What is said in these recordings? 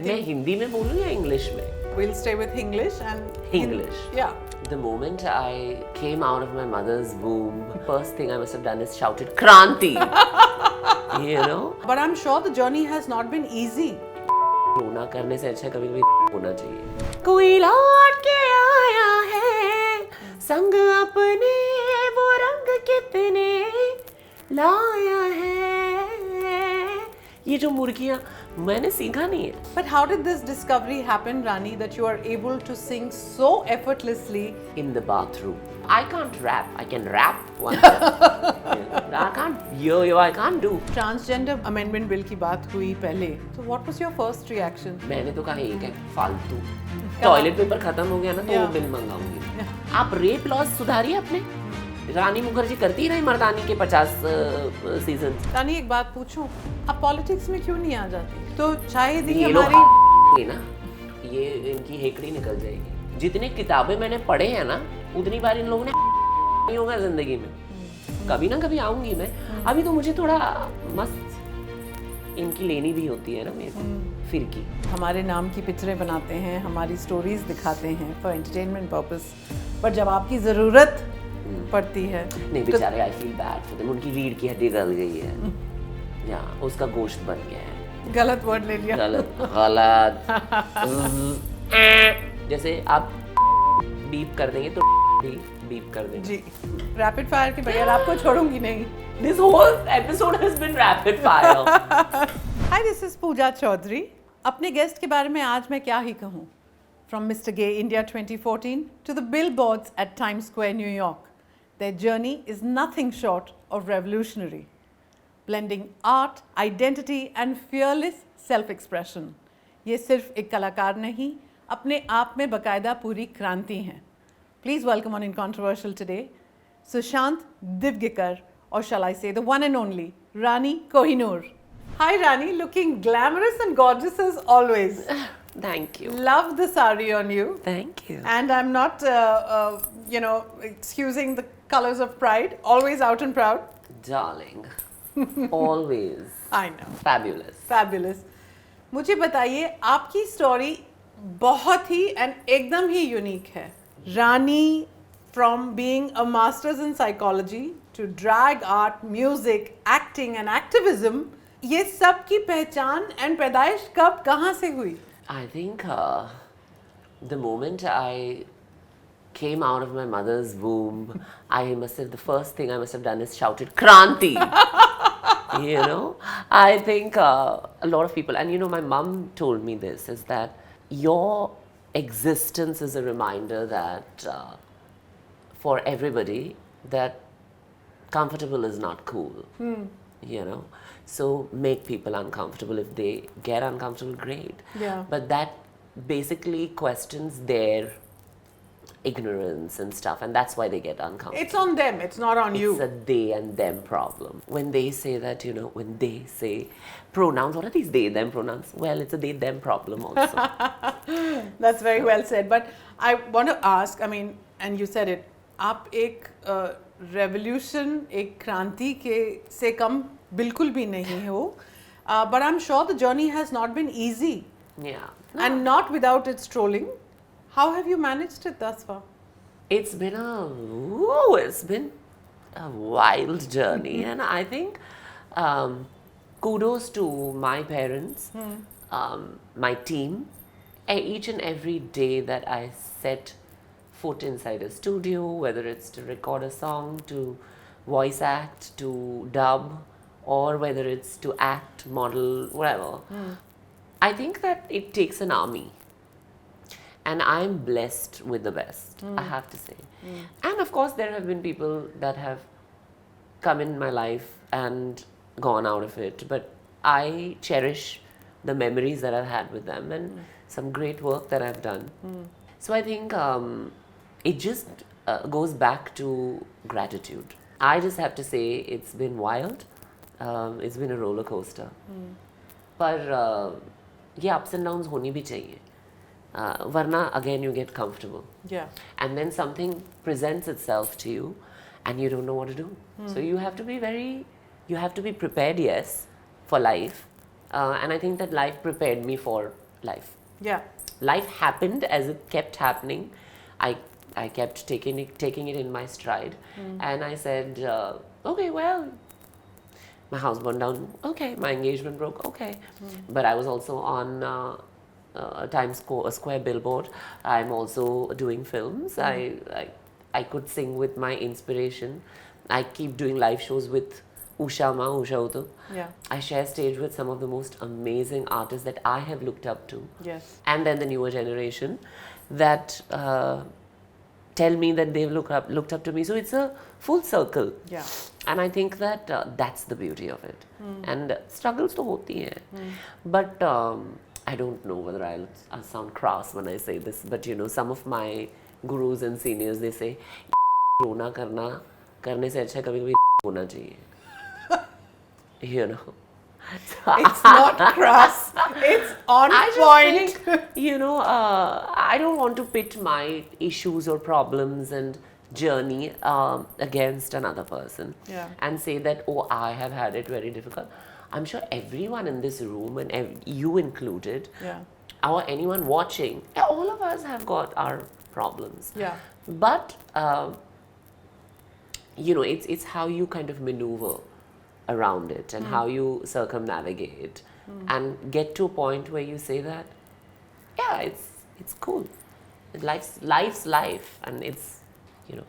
मैं हिंदी में बोलूँ या इंग्लिश में? We'll stay with English and English. Yeah. The moment I came out of my mother's womb, first thing I must have done is shouted Kranti. You know? But I'm sure the journey has not been easy. रोना करने से अच्छा कभी कभी होना चाहिए। कोई लौट के आया है संग अपने वो रंग कितने लाया है। ये जो मुर्गियाँ मैंने सीखा नहीं है। But how did this discovery happen, Rani, that you are able to sing so effortlessly? In the bathroom. I can't rap. I can rap one time. I can't. I can't do. Transgender amendment bill की बात हुई पहले. So what was your first reaction? मैंने तो कहा एक है फालतू। टॉयलेट पेपर खत्म हो गया ना तो वो बिल मंगाऊंगी। आप रेप लॉज सुधारिए अपने। रानी मुखर्जी करती रही मर्दानी के 50 सीजन। रानी एक बात पूछूं, आप पॉलिटिक्स में क्यों नहीं आ जाती? तो शायद ही ये लोग हमारी ना, ये इनकी हेकड़ी निकल जाएगी। जितनी किताबें मैंने पढ़े हैं ना, उतनी बार इन लोगों ने नहीं होगा जिंदगी में। कभी ना कभी आऊंगी मैं। अभी तो मुझे थोड़ा मस्त इनकी लेनी भी होती है ना मेरी फिरकी। हमारे नाम की पिक्चरें बनाते हैं, हमारी स्टोरीज दिखाते हैं फॉर एंटरटेनमेंट पर्पस, पर जब आपकी ज़रूरत पड़ती है नहीं बेचारे, I feel bad for them. उनकी रीढ़ की हड्डी गल गई है या उसका गोश्त बन गया है। गलत वर्ड ले लिया। गलत जैसे आप बीप कर देंगे तो भी बीप कर देंगे। जी, रैपिड फायर के बगैर आपको छोड़ूंगी नहीं। This whole episode has been rapid fire. Hi, this is Pooja Chaudhary. अपने गेस्ट के बारे में आज मैं क्या ही कहूँ? From Mr. Gay India 2014 to the billboards at Times Square, New York, their journey is nothing short of revolutionary, blending art, identity and fearless self-expression. ये सिर्फ एक कलाकार नहीं, अपने आप में बकायदा पूरी क्रांति हैं. Please welcome on Incontroversial today, Sushant Divgekar, or shall I say the one and only Rani Kohinoor. Hi Rani, looking glamorous and gorgeous as always. Thank you. Love the sari on you. Thank you. And I'm not, excusing the colors of pride. Always out and proud. Darling. Always. I know. Fabulous. Fabulous. मुझे बताइए, आपकी story बहुत ही and एकदम ही unique है. रानी, from being a master's in psychology to drag art, music, acting and activism, ये सब की पहचान and पैदाइश कब कहाँ से हुई? I think the moment I came out of my mother's womb, the first thing I must have done is shouted Kranti. You know, I think a lot of people, and you know, my mom told me this, is that your existence is a reminder that for everybody that comfortable is not cool. You know, so make people uncomfortable. If they get uncomfortable, great. Yeah. But that basically questions their ignorance and stuff, and that's why they get uncomfortable. It's on them, it's not on you. It's a they and them problem. When they say that, you know, when they say pronouns, what are these they them pronouns? Well, it's a they them problem also. That's very well said. But I want to ask, I mean, and you said it, आप एक revolution, एक क्रांति के से कम बिल्कुल भी नहीं हो. But I'm sure the journey has not been easy. Yeah. And not without its trolling. How have you managed it thus far? It's been a wild journey, and I think kudos to my parents, my team. Each and every day that I set foot inside a studio, whether it's to record a song, to voice act, to dub, or whether it's to act, model, whatever. I think that it takes an army. And I'm blessed with the best, I have to say. And of course, there have been people that have come in my life and gone out of it. But I cherish the memories that I've had with them and some great work that I've done. So I think it just goes back to gratitude. I just have to say it's been wild. It's been a roller coaster. पर ये ups and downs होनी भी चाहिए. Varna, again, you get comfortable. Yeah. And then something presents itself to you and you don't know what to do. So you have to be prepared, yes, for life. And I think that life prepared me for life. Yeah. Life happened as it kept happening. I kept taking it in my stride, and I said, okay, well, my house burned down. Okay, my engagement broke. Okay, but I was also on Square billboard. I'm also doing films. I could sing with my inspiration. I keep doing live shows with Usha Utu. Yeah. I share stage with some of the most amazing artists that I have looked up to. Yes. And then the newer generation that tell me that they've looked up to me. So it's a full circle. Yeah. And I think that that's the beauty of it. And struggles to hoti hai. But I don't know whether I'll sound crass when I say this, but you know, some of my gurus and seniors, they say, रोना करने से अच्छा कभी-कभी होना चाहिए. You know. It's not crass. It's on point. Think, you know, I don't want to pit my issues or problems and journey against another person. Yeah. And say that, oh, I have had it very difficult. I'm sure everyone in this room, and you included, Yeah. or anyone watching, all of us have got our problems. Yeah. But, you know, it's how you kind of maneuver around it and how you circumnavigate and get to a point where you say that, yeah, it's cool. Life's life, and it's, you know,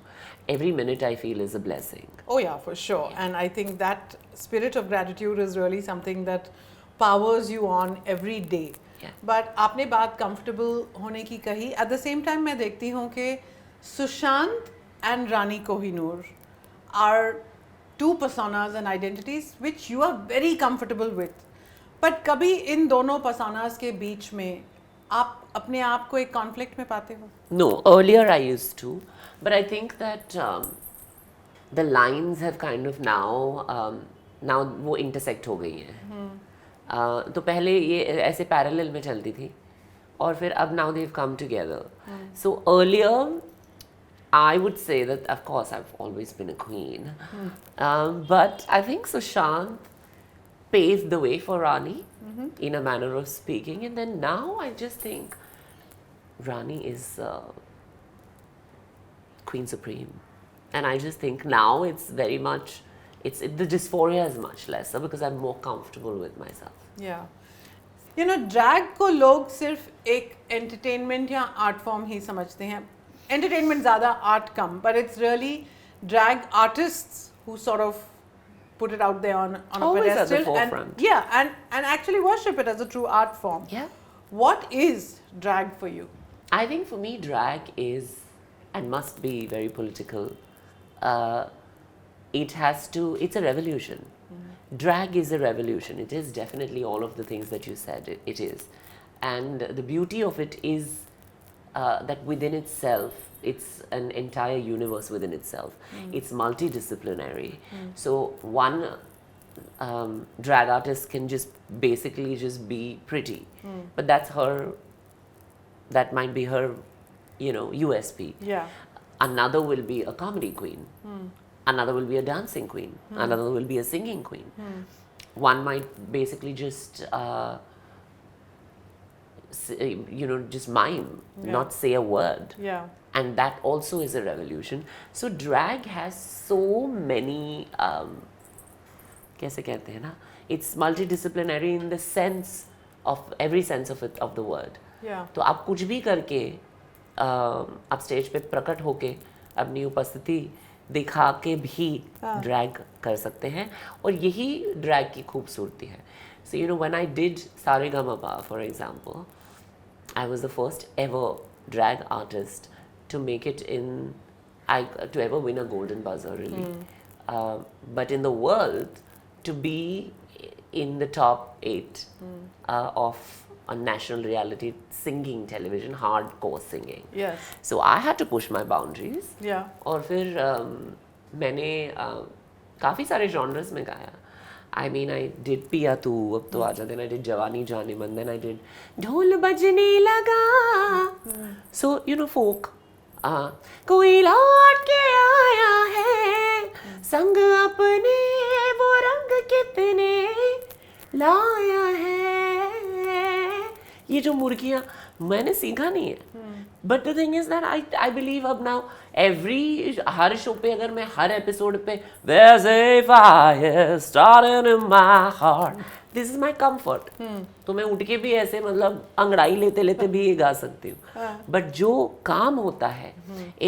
every minute I feel is a blessing. Oh yeah, for sure. Yeah. And I think that spirit of gratitude is really something that powers you on every day. Yeah. But आपने बात comfortable होने की कही. At the same time मैं देखती हूँ कि Sushant and Rani Kohinoor are two personas and identities which you are very comfortable with. But कभी इन दोनों personas के बीच में आप अपने आप को एक conflict में पाते हो? No, earlier I used to, but I think that the lines have kind of now वो intersect हो गई हैं. तो पहले ये ऐसे parallel में चलती थी, और फिर अब now they've come together. So earlier, I would say that, of course, I've always been a queen. But I think Sushant paved the way for Rani, in a manner of speaking. And then now I just think Rani is Queen Supreme. And I just think now it's very much, the dysphoria is much lesser because I'm more comfortable with myself. Yeah. You know, drag को लोग सिर्फ एक entertainment या art form ही समझते हैं. Entertainment ज़्यादा, art come, but it's really drag artists who sort of put it out there on Always a pedestal. at the forefront. And, yeah, and actually worship it as a true art form. Yeah. What is drag for you? I think for me, drag is and must be very political. It's a revolution. Drag is a revolution. It is definitely all of the things that you said. It is. And the beauty of it is that within itself, it's an entire universe within itself. It's multidisciplinary. So one drag artist can basically just be pretty, but that might be her, you know, USP. Yeah. Another will be a comedy queen. Another will be a dancing queen. Another will be a singing queen. One might basically just you know, just mime, not say a word. Yeah. And that also is a revolution. So drag has so many, कैसे कहते हैं ना? It's multidisciplinary in the sense of every sense of the word. Yeah. तो आप कुछ भी करके आप स्टेज पे प्रकट होके अपनी उपस्थिति दिखा के भी ड्रैग कर सकते हैं, और यही ड्रैग की खूबसूरती है. So you know, when I did Saregama, for example, I was the first ever drag artist to make it to ever win a golden buzzer, really. But in the world, to be in the top 8 of a national reality singing television, hardcore singing. Yes. So I had to push my boundaries. Yeah. और फिर मैंने काफ़ी सारे genres में गाया. I mean, I did Piya Tu, Ab To Aaja, then I did Jawani Jane Man, then I did Dhol Bajne Laga. So, you know, folk. कोई लौट के आया है, संग अपने वो रंग कितने लाया है, ये जो मुर्गियाँ मैंने सीखा नहीं है. But the thing is that I believe अब नाउ हर शो पे अगर मैं हर एपिसोड पे there's a fire starting in my heart, this is my comfort. तो मैं उठ के भी ऐसे मतलब अंगड़ाई लेते लेते भी ये गा सकती हूँ. बट जो काम होता है,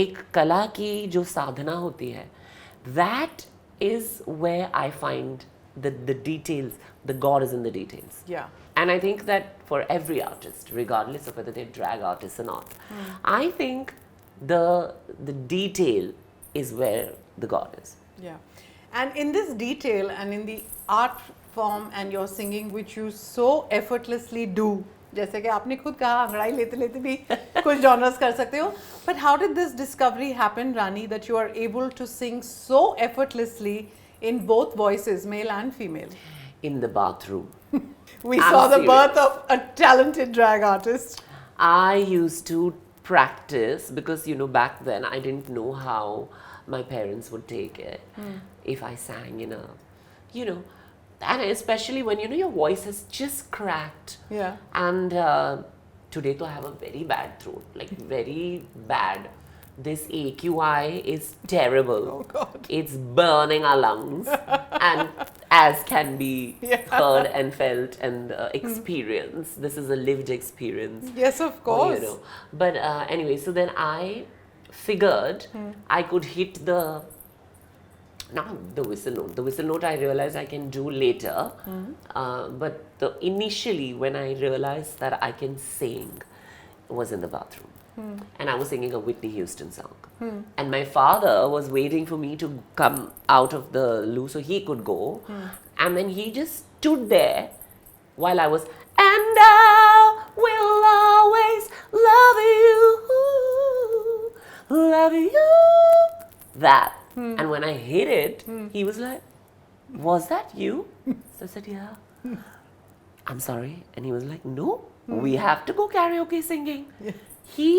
एक कला की जो साधना होती है, that is where I find the details, the God is in the details. Yeah. And I think that for every artist, regardless of whether they're drag artists or not, I think the detail is where the God is. Yeah. And in this detail and in the art form and your singing which you so effortlessly do, जैसे कि आपने खुद कहा अंगड़ाई लेते लेते भी कुछ genres कर सकते हो, but how did this discovery happen, Rani, that you are able to sing so effortlessly in both voices, male and female? In the bathroom. We I'm saw the serious. birth of a talented drag artist. I used to practice because, you know, back then I didn't know how my parents would take it if I sang in a, you know, and especially when, you know, your voice has just cracked. Yeah. And today though I have a very bad throat, like very bad. This AQI is terrible. Oh God. It's burning our lungs, and as can be heard and felt and experienced. This is a lived experience. Yes, of course. You know. But anyway, so then I figured I could hit the whistle note. The whistle note I realized I can do later. But initially when I realized that I can sing was in the bathroom. And I was singing a Whitney Houston song. And my father was waiting for me to come out of the loo so he could go. And then he just stood there while I was, and I will always love you. That. And when I hit it, he was like, was that you? So I said, yeah. I'm sorry. And he was like, no, we have to go karaoke singing. He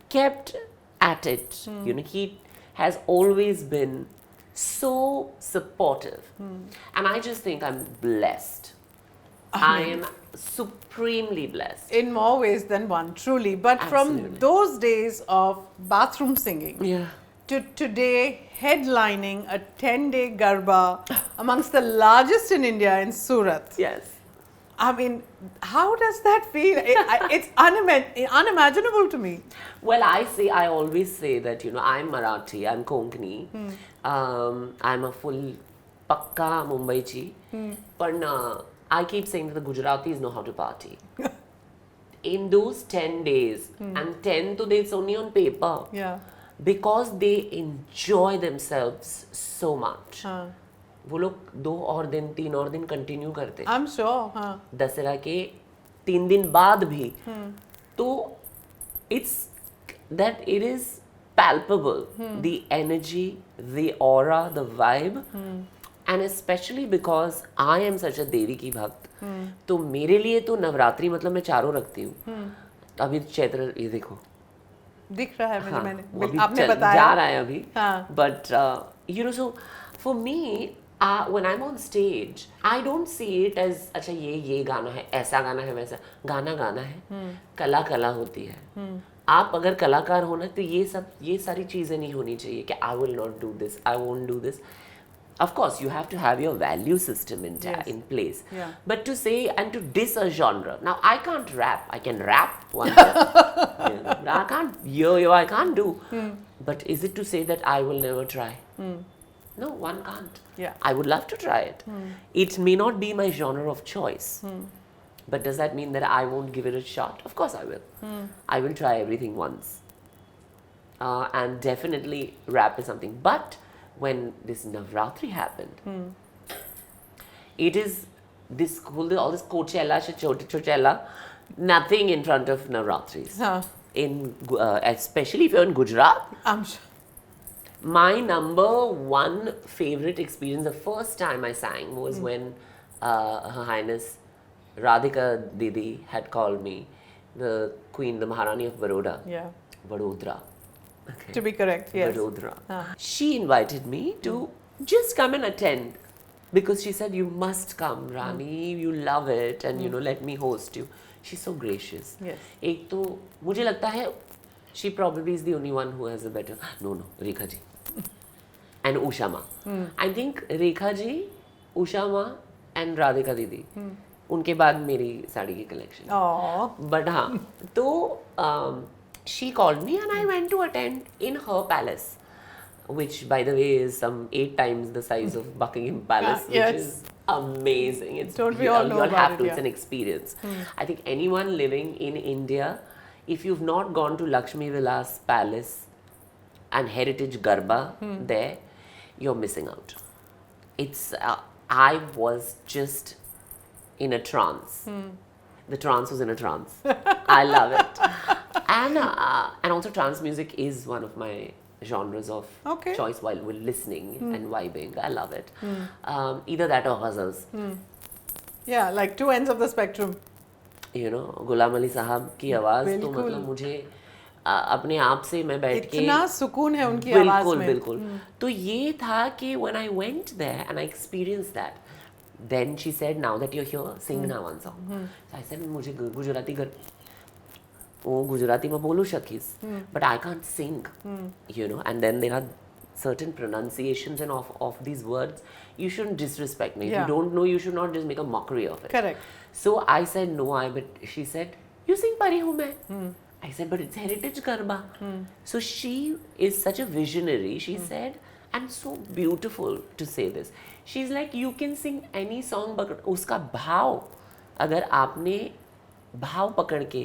kept at it. You know, he has always been so supportive. And I just think I'm blessed. I am supremely blessed. In more ways than one, truly. But Absolutely. from those days of bathroom singing Yeah. to today headlining a 10-day Garba amongst the largest in India in Surat. Yes. I mean, how does that feel? It's unimaginable to me. Well, I always say that, you know, I'm Marathi, I'm Konkani, I'm a full pakka Mumbaichi, but I keep saying that the Gujaratis know how to party. In those 10 days, and 10 to days only on paper, Yeah. because they enjoy themselves so much. वो लोग 2 और दिन 3 और दिन continue करते हैं. I'm sure. Dussehra के 3 दिन बाद भी. तो it's that it is palpable, the energy, the aura, the vibe, and especially because I am such a देवी की भक्त. तो मेरे लिए तो नवरात्रि मतलब मैं चारों रखती हूँ. अभी चैत्र ये देखो. दिख रहा है मुझे. हाँ, वो मैंने अभी आपने बताया. जा रहा है अभी. हाँ. But you know, so for me, when I'm on stage, I don't see it as अच्छा ये गाना है, ऐसा गाना है, वैसा गाना है. कला कला होती है. आप अगर कलाकार हो ना तो ये सारी चीजें नहीं होनी चाहिए कि I will not do this, I won't do this. Of course, you have to have your value system in place. Yeah. But to say and to diss a genre. Now, I can't rap. I can rap one day. I can't I can't do. But is it to say that I will never try? No, one can't. Yeah. I would love to try it. It may not be my genre of choice. But does that mean that I won't give it a shot? Of course I will. I will try everything once. And definitely rap is something. But when this Navratri happened, it is all this Coachella, Chochella, nothing in front of Navratris. Especially if you're in Gujarat. I'm sure. My number one favorite experience, the first time I sang was when Her Highness Radhika Didi had called me, the Queen, the Maharani of Baroda. Yeah. Vadodara. Okay. To be correct, yes. Vadodara. She invited me to just come and attend. because she said, you must come, Rani, you love it, and you know, let me host you. She's so gracious. Yes. एक तो मुझे लगता है she probably is the only one who has a better, no, Rekha ji and Usha Ma. I think Rekha ji, Usha Ma and Radhika दीदी, उनके बाद मेरी साड़ी की कलेक्शन. Oh. But हाँ, तो she called me and I went to attend in her palace, which by the way is some 8 times the size of Buckingham Palace, which yes. is amazing. It's Don't we all know you'll about have it, to. yeah. It's an experience. I think anyone living in India, if you've not gone to Lakshmi Vilas Palace and Heritage Garba there, you're missing out. It's I was just in a trance. The trance was in a trance. I love it. And also trance music is one of my genres of Okay. choice while we're listening and vibing. I love it. Either that or ghazals. Yeah, like two ends of the spectrum. You know, Ghulam Ali साहब की आवाज़ तो बिल्कुल। मतलब मुझे अपने आप से मैं बैठ के इतना सुकून है उनकी आवाज बिल्कुल में. बिल्कुल. तो ये था कि when I went there and I experienced that, then she said, now that you're here, sing now one song. So I said, मुझे गुजराती वो गुजराती में बोलू શકીશ, but I can't sing, you know. And then there are certain pronunciations and of these words you shouldn't disrespect me. If Yeah. you don't know, you should not just make a mockery of it. Correct. So I said no, but she said, you sing Pari Hu Main. I said, but it's heritage Garba. So she is such a visionary, she said, and so beautiful to say this. She's like, you can sing any song, but uska bhav, अगर आपने भाव पकड़ के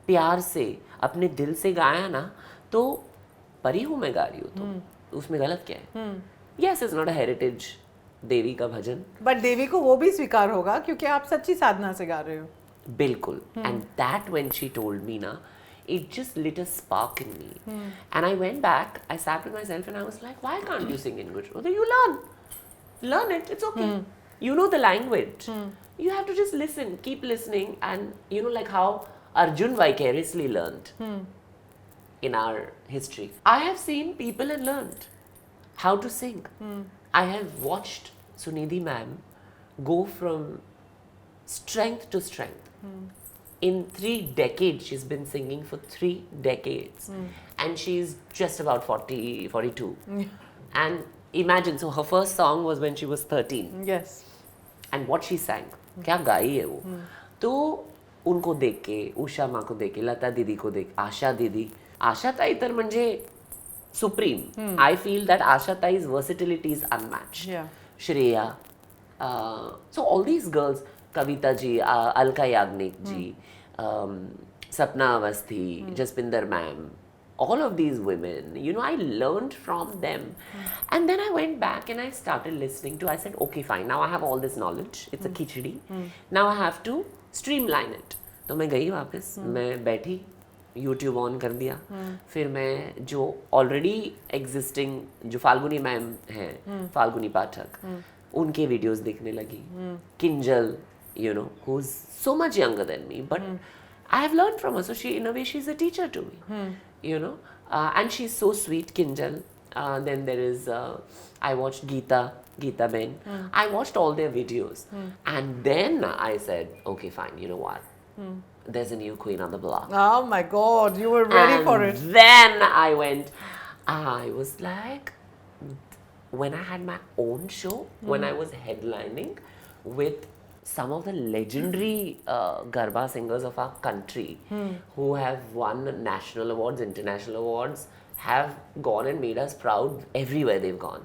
प्यार से अपने दिल से गाया ना, तो परी हूँ मैं गा रही हूँ, तो उसमें गलत क्या है? Yes, it's not a heritage देवी का भजन. बट देवी को वो भी स्वीकार होगा क्योंकि आप सच्ची साधना से गा रहे हो. बिल्कुल. And that when she told me na, it just lit a spark in me. And I went back, I sat with myself and I was like, why can't you sing in Gujarati? You learn it, it's okay. You know the language. You have to just listen, keep listening, and you know, like how Arjun vicariously learned in our history. I have seen people and learned how to sing. I have watched Sunidhi ma'am go from strength to strength. In 3 decades, she's been singing for 3 decades. And she's just about 40, 42. And imagine, so her first song was when she was 13. Yes. And what she sang, क्या गाई है वो. तो उनको देख के, उषा माँ को देख के, लता दीदी को देख, आशा ताई तर म्हणजे supreme. I feel that Asha Tai's versatility is unmatched. Yeah. Shreya. So all these girls, Kavita ji, Alka Yagnik ji, Sapna Avasthi, Jaspinder ma'am, all of these women, you know, I learned from them. And then I went back and I started listening to, I said, okay, fine, now I have all this knowledge. It's a khichdi. Now I have to streamline it. तो मैं गई वापस, मैं बैठी, YouTube on कर दिया, फिर मैं जो ऑलरेडी एग्जिस्टिंग जो फाल्गुनी मैम हैं, फाल्गुनी पाठक, उनके वीडियोस देखने लगी. Kinjal, you know, who's so much younger than me, but I have learned from her. So she, in a way, she's a teacher to me, you know, and she's so sweet, Kinjal. Then there is, I watched Geeta Ben. I watched all their videos, and then I said, okay, fine, you know what? There's a new queen on the block. Oh my God, you were ready And for it. Then I was like, when I had my own show, when I was headlining with some of the legendary Garba singers of our country who have won national awards, international awards, have gone and made us proud everywhere they've gone.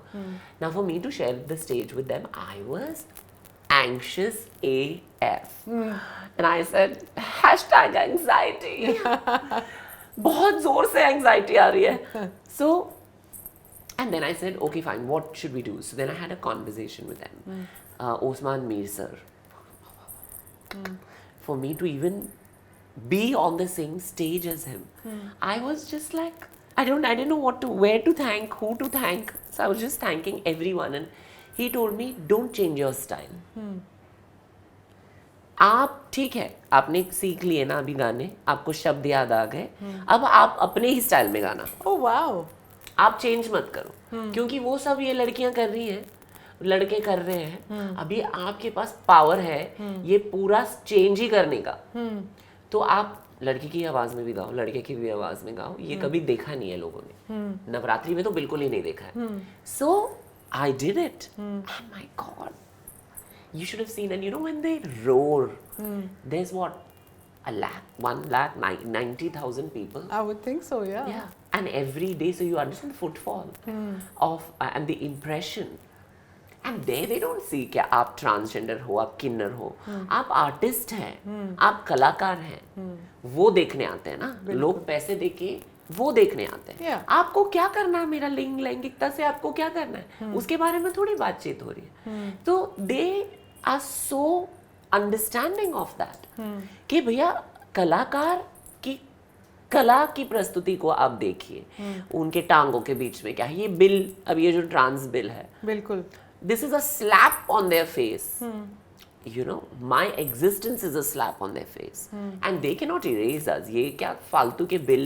Now for me to share the stage with them, I was anxious AF. And I said, #anxiety. बहुत जोर से anxiety आ रही है. So, and then I said, okay, fine, what should we do? So then I had a conversation with them. Osman Mir sir. For me to even be on the same stage as him, I was just like, I didn't know where to thank, who to thank. So I was just thanking everyone, and he told me, don't change your style. आप ठीक है, आपने सीख लिए ना अभी गाने, आपको शब्द याद आ गए, अब आप अपने ही स्टाइल में गाना. Oh wow. आप चेंज मत करो, क्योंकि वो सब ये लड़कियां कर रही हैं, लड़के कर रहे हैं, अभी आपके पास पावर है ये पूरा चेंज ही करने का, तो आप लड़की की आवाज में भी गाओ, लड़के की भी आवाज में गाओ। ये कभी देखा नहीं है लोगों ने, नवरात्रि में तो बिल्कुल ही नहीं देखा है। So I did it and my god, you should have seen, and you know when they roar, there's what, 1,90,000 people. I would think so, yeah. Yeah, and every day, so you understand the footfall of and the impression. And there they don't see कि आप transgender हो, आप किन्नर हो, आप artist हैं, आप कलाकार हैं, वो देखने आते हैं ना। लोग पैसे देके वो देखने आते हैं। Yeah. आपको क्या करना है, मेरा लिंग लैंगिकता से आपको क्या करना है, उसके बारे में थोड़ी बातचीत हो रही है। तो they are so understanding of that कि भैया कलाकार की कला की प्रस्तुति को आप देखिए, उनके टांगों के बीच में क्या है, ये बिल, अब ये जो ट्रांस बिल है, बिल्कुल, this is a slap on their face. You know, my existence is a slap on their face. And they cannot erase us. ये क्या फालतू के बिल,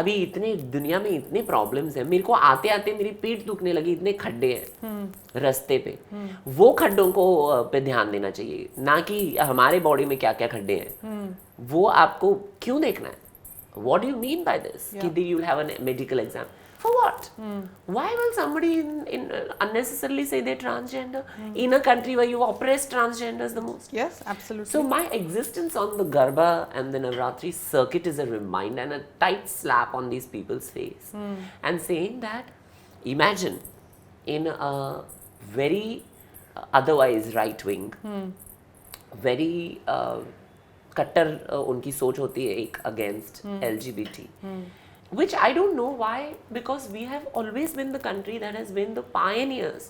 अभी इतने दुनिया में इतने प्रॉब्लम्स हैं, मेरे को आते आते मेरी पीठ दुखने लगी, इतने खड्डे हैं रास्ते पे, वो खड्डों को पे ध्यान देना चाहिए, ना कि हमारे बॉडी में क्या क्या खड्डे हैं, वो आपको क्यों देखना है। What do you mean by this? कि you will have a medical exam. For what? Why will somebody unnecessarily say they're transgender in a country where you oppress transgenders the most? yes, absolutely. So my existence on the Garba and the Navratri circuit is a reminder and a tight slap on these people's face, and saying that, imagine in a very otherwise right wing, very कट्टर उनकी सोच होती है एक against LGBT. Which I don't know why, because we have always been the country that has been the pioneers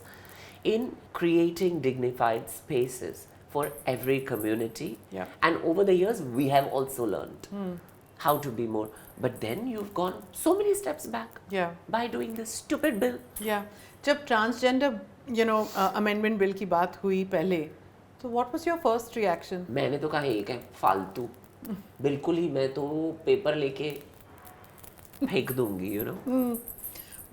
in creating dignified spaces for every community. Yeah. And over the years, we have also learned how to be more. But then you've gone so many steps back Yeah. by doing this stupid bill. Yeah. जब transgender amendment bill की बात हुई पहले, तो what was your first reaction? मैंने तो कहा एक है फालतू, बिल्कुल ही मैं तो पेपर लेके फेंक दूंगी, you know.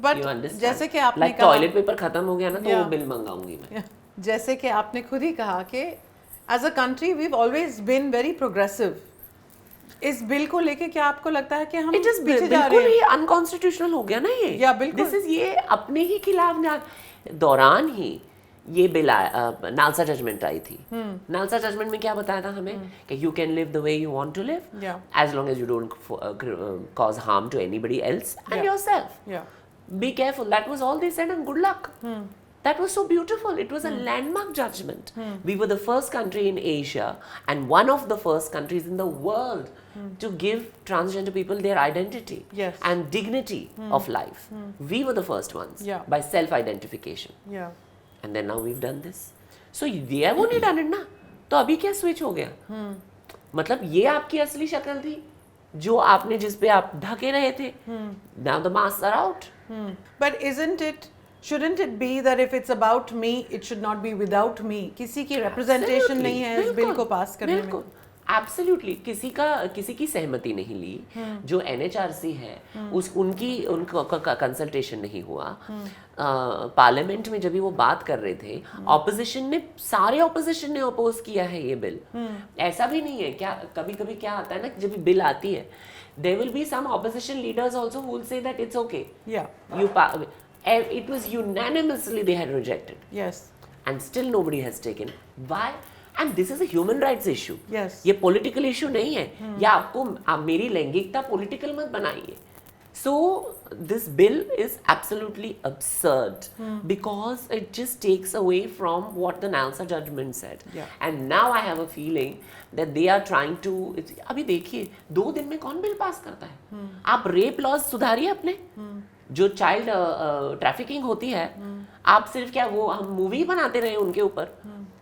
But You understand? जैसे कि आपने like कहा, टॉयलेट पेपर खत्म हो गया ना, तो Yeah. वो बिल मंगाऊंगी मैं। जैसे कि आपने खुद ही कहा कि as a country we have always been very progressive. इस बिल को लेके क्या आपको लगता है कि हम It just पीछे जा बिल्कुल रहे ही हैं? अनकॉन्स्टिट्यूशनल हो गया ना ये। Yeah, बिल्कुल। This is ये अपने ही खिलाफ दौरान ही ये बिल नालसा जजमेंट आई थी। नालसा जजमेंट में क्या बताया था हमें कि you can live the way you want to live, Yeah. As long as you don't cause harm to anybody else and Yeah. Yourself. Yeah. Be careful. That was all they said, and good luck. That was so beautiful. It was a landmark judgment. We were the first country in Asia and one of the first countries in the world to give transgender people their identity Yes. and dignity of life. We were the first ones Yeah. by self-identification. Yeah. And then now we've done this. So they have only done it ना. तो अभी क्या switch हो गया? मतलब ये आपकी असली शक्ल थी जो आपने जिस पे आप ढके रहे थे. Now the masks are out. But shouldn't it be that if it's about me, it should not be without me? किसी की representation Absolutely. नहीं है इस बिल को पास करने में. बिल्कुल. Absolutely. किसी की सहमति नहीं ली. जो NHRC है उनका कंसल्टेशन नहीं हुआ. पार्लियामेंट में जब भी वो बात कर रहे थे, सारे ऑपोजिशन ने अपोज किया है ये बिल. ऐसा भी नहीं है. क्या कभी क्या आता है ना, जब बिल आती है, there will be some opposition leaders also who will say that it's okay. Yeah. It was unanimously they had rejected. Yes. And still nobody has taken. Why? And this is a human rights issue. Yes. ये political issue नहीं है. या आप मेरी लैंगिकता political मत बनाइए. So this bill is absolutely absurd because it just takes away from what the NALSA judgment said. Yeah. And now I have a feeling that they are trying to. अभी देखिए 2 दिन में कौन बिल पास करता है? आप rape laws सुधारिए अपने. जो चाइल्ड ट्रैफिकिंग होती है, आप सिर्फ क्या वो हम मूवी बनाते रहे उनके ऊपर.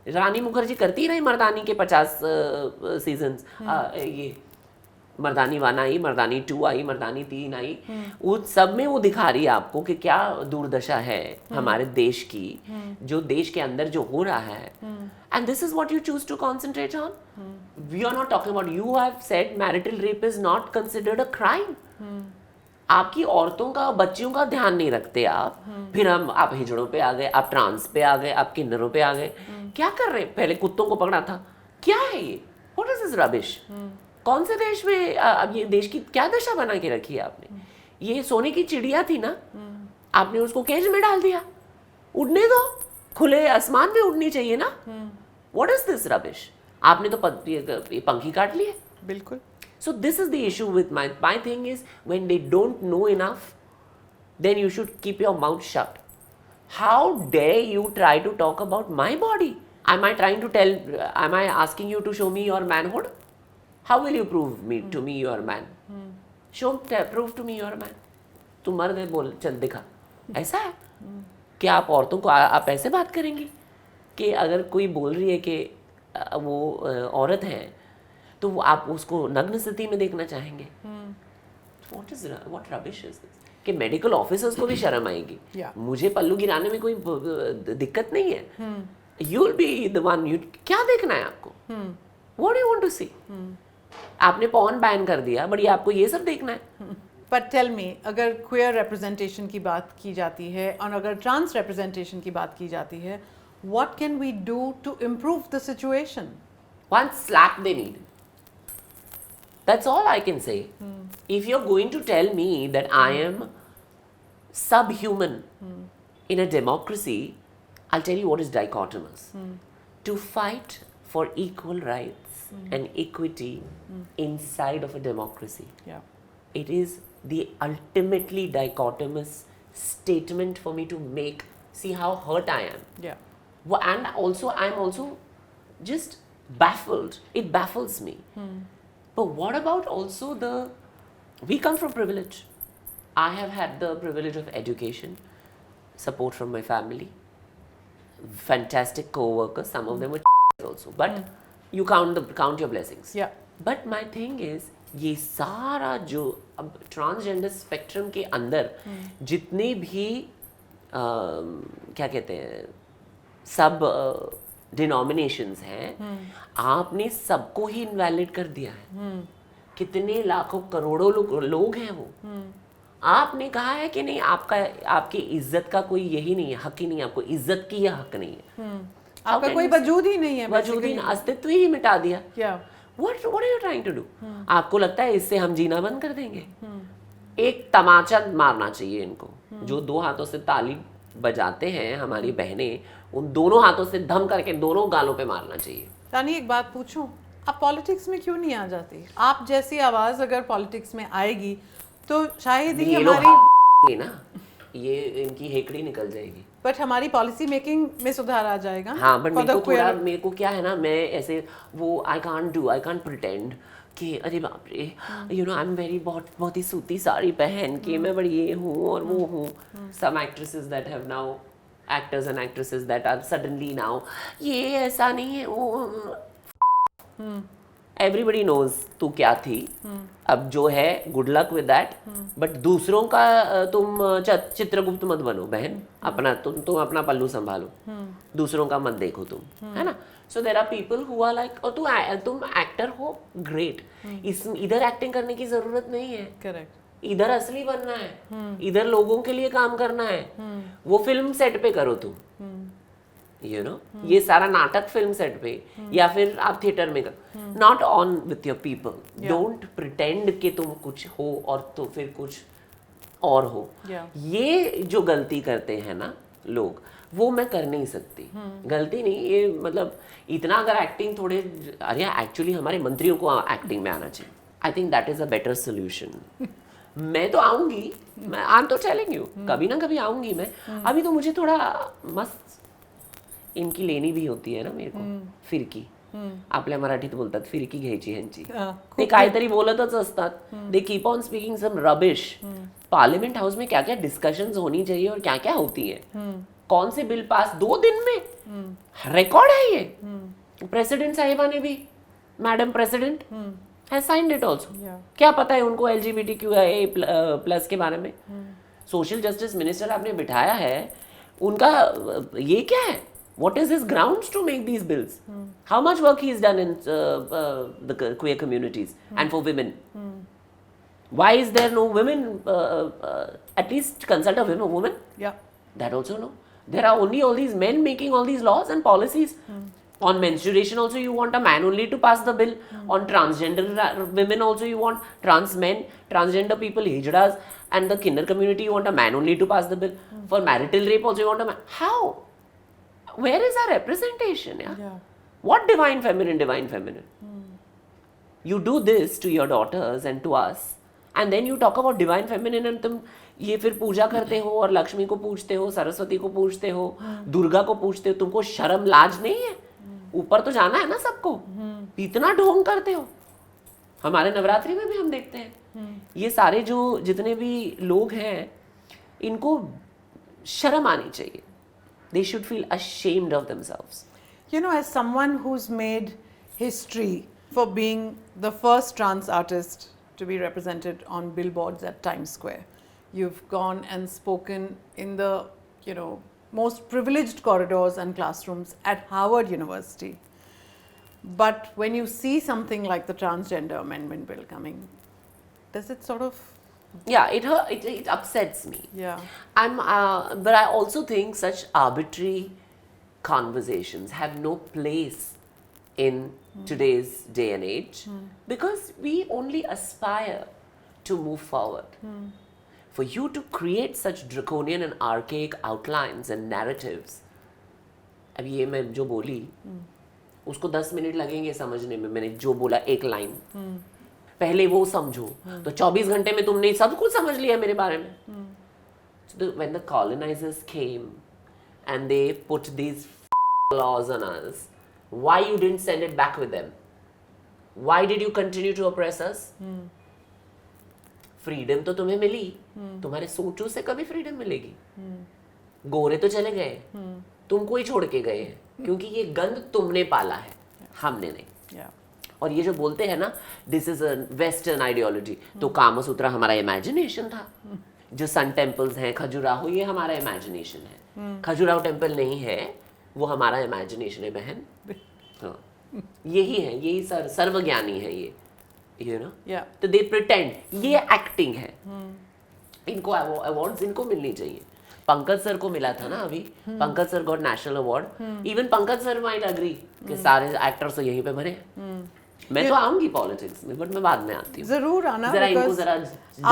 रानी मुखर्जी करती रही मर्दानी के 50 सीजन्स. ये मर्दानी 1 आई, मर्दानी 2 आई, मर्दानी 3 आई. उस सब में वो दिखा रही है आपको कि क्या दुर्दशा है हमारे देश की, जो देश के अंदर जो हो रहा है. And this is what you choose to concentrate on. We are not talking about, you have said marital rape is not considered a crime. आपकी औरतों का बच्चियों का ध्यान नहीं रखते आप, फिर आप हिजड़ों पे आ गए, आप ट्रांस पे आ गए, आप किन्नरों पे आ गए, क्या कर रहे हैं? पहले कुत्तों को पकड़ा था, क्या है ये? What is this rubbish? कौन से देश में अब ये देश की क्या दशा बना के रखी है आपने? ये सोने की चिड़िया थी ना, आपने उसको केज में डाल दिया। उड़ने दो, खुले आसमान में उड़नी चाहिए ना। What is this rubbish? आपने तो पंखी काट लिए। बिल्कुल। So this is the issue with my thing is when they don't know enough, then you should keep your mouth shut. How dare you try to talk about my body? Am I trying to tell? Am I asking you to show me your manhood? How will you prove to me you are man? Prove to me you are man. तू मर्द है, बोल, चल दिखा। ऐसा है क्या? आप औरतों को आप ऐसे बात करेंगी कि अगर कोई बोल रही है कि वो औरत है तो वो आप उसको नग्न स्थिति में देखना चाहेंगे? What rubbish is this? कि मेडिकल ऑफिसर्स को भी शर्म आएगी। मुझे पल्लू गिराने में कोई दिक्कत नहीं है। You will be the one, क्या देखना है आपको? What do you want to see? आपने पॉर्न बैन कर दिया, बड़ी आपको ये सब देखना है? But tell me, अगर क्वेयर रिप्रेजेंटेशन की बात की जाती है और अगर ट्रांस रिप्रेजेंटेशन की बात की जाती है, what can we do to improve the situation? One slap they need. That's all I can say. If you're going to tell me that I am subhuman in a democracy, I'll tell you what is dichotomous. To fight for equal rights and equity inside of a democracy. Yeah. It is the ultimately dichotomous statement for me to make. See how hurt I am. Yeah. And also, I'm also just baffled. It baffles me. But what about also we come from privilege. I have had the privilege of education, support from my family, fantastic co-workers, some of them were also, but you count your blessings. Yeah. But my thing is, ये सारा जो अब transgender spectrum के अंदर जितने भी क्या कहते हैं सब डिनोमिनेशंस हैं, आपने सबको ही इनवैलिड कर दिया है। कितने लाखों करोड़ों लोग हैं वो। आपने कहा है कि नहीं, आपकी इज्जत का कोई यही नहीं है, हक ही नहीं है, आपको इज्जत की यह हक नहीं है। आपका कोई वजूद ही नहीं है, वजूद ही, अस्तित्व ही मिटा दिया। What are you trying to do? आपको लगता है इससे हम जीना बंद कर देंगे? एक तमाचा मारना चाहिए इनको। जो दो हाथों से ताली बजाते हैं हमारी बहनें, उन दोनों हाथों से धम करके दोनों गालों पे मारना चाहिए। रानी, एक बात पूछूं, आप पॉलिटिक्स में क्यों नहीं आ जाती? आप जैसी आवाज अगर पॉलिटिक्स में आएगी तो शायद ही हमारी ना ये इनकी हेकड़ी निकल जाएगी, बट हमारी पॉलिसी मेकिंग में सुधार आ जाएगा। हाँ, बट मेरे को क्या है ना, मैं ऐसे वो आई कांट प्रिटेंड कि अरे बाप रे, you know, I am very बहुत ही सूती साड़ी पहन के मैं बड़ी ये हूँ और वो हूँ। Some actresses that have now, actors and actresses that are suddenly now, ये ऐसा नहीं है वो। एवरीबडी नोज तू क्या थी, अब जो है good luck with that, but दूसरों का तुम चित्रगुप्त मत बनो बहन, अपना तुम अपना पल्लू संभालो, दूसरों का मत देखो तुम, है ना। So there are people who are like, और तुम एक्टर हो, ग्रेट, इधर एक्टिंग करने की जरूरत नहीं है। करेक्ट। इधर असली बनना है, इधर लोगों के लिए काम करना है, वो फिल्म सेट पे करो तुम, यू नो, ये सारा नाटक फिल्म सेट पे या फिर आप थिएटर में करो, not on with your people. Don't pretend कि तुम कुछ हो और तो फिर कुछ और हो। ये जो गलती करते हैं ना लोग, वो मैं कर नहीं सकती। गलती नहीं, ये मतलब इतना अगर एक्टिंग थोड़े, अरे एक्चुअली हमारे मंत्रियों को एक्टिंग में आना चाहिए। I think that is a better solution. मैं तो आऊंगी, मैं आई एम तो टेलिंग यू, कभी ना कभी आऊंगी मैं। अभी तो मुझे थोड़ा मस्त इनकी लेणी भी होती आहे ना मेरे को, फिरकी, आपल्या मराठीत बोलतात फिरकी घ्यायची ह्यांची, ते काहीतरी बोलतच असतात, they keep on speaking some rubbish. Parliament house में क्या क्या डिस्कशंस होनी चाहिए और क्या क्या होती है, कौन से बिल पास 2 दिन में, रिकॉर्ड है ये। प्रेसिडेंट साहिबा ने भी, madam president has signed it also. क्या पता है उनको LGBTQIA+ के बारे में? सोशल जस्टिस मिनिस्टर आपने बिठाया है, उनका ये क्या है? What is his grounds to make these bills? How much work he's done in the queer communities and for women? Why is there no women, at least consult a woman? Yeah. That also no. There are only all these men making all these laws and policies. On menstruation also you want a man only to pass the bill. On transgender women also you want trans men, transgender people, hijras, and the kinder community you want a man only to pass the bill. For marital rape also you want a man. How? Where is our representation? Yeah. What divine feminine? You do this to your daughters and to us, and then you talk about divine feminine, and तुम ये फिर पूजा करते हो और लक्ष्मी को पूजते हो, सरस्वती को पूजते हो, दुर्गा को पूजते हो. तुमको शर्म लाज नहीं है? ऊपर तो जाना है ना सबको. इतना ढोंग करते हो. हमारे नवरात्रि में भी हम देखते हैं. ये सारे जो जितने भी लोग हैं, इनको शर्म आनी चाहिए. They should feel ashamed of themselves. You know, as someone who's made history for being the first trans artist to be represented on billboards at Times Square, you've gone and spoken in the, you know, most privileged corridors and classrooms at Harvard University. But when you see something like the transgender amendment bill coming, does it sort of... Yeah, it upsets me. Yeah. But I also think such arbitrary conversations have no place in today's day and age, because we only aspire to move forward. For you to create such draconian and archaic outlines and narratives, अब ये मैं जो बोली, उसको 10 minute लगेंगे समझने में. मैंने जो बोला एक लाइन, पहले वो समझो, तो 24 घंटे में तुमने सब कुछ समझ लिया मेरे बारे में. So when the colonizers came and they put these laws on us, why you didn't send it back with them? Why did you continue to oppress us? Freedom तो तुम्हें मिली, तुम्हारे सोचों से कभी फ्रीडम मिलेगी? गोरे तो चले गए, तुमको ही छोड़ के गए हैं, क्योंकि ये गंद तुमने पाला है, हमने नहीं. और ये जो बोलते हैं ना, this is a western ideology, तो कामसूत्रा हमारा इमेजिनेशन था. जो सन टेम्पल्स हैं, खजुराहो, ये हमारा इमेजिनेशन है. खजुराहो टेम्पल नहीं है, वो हमारा इमेजिनेशन है बहन. हाँ, यही है, यही सर्वज्ञानी है ये, यू नो. तो दे प्रिटेंड, ये एक्टिंग है. इनको अवार्ड्स इनको मिलनी चाहिए. पंकज सर को मिला था ना अभी, Pankaj sir got national award. Even Pankaj sir might agree कि सारे एक्टर्स तो यहीं पे भरे. मैं तो आऊंगी पॉलिटिक्स में, बट मैं बाद में आती हूँ. जरूर आना, जरा इनको जरा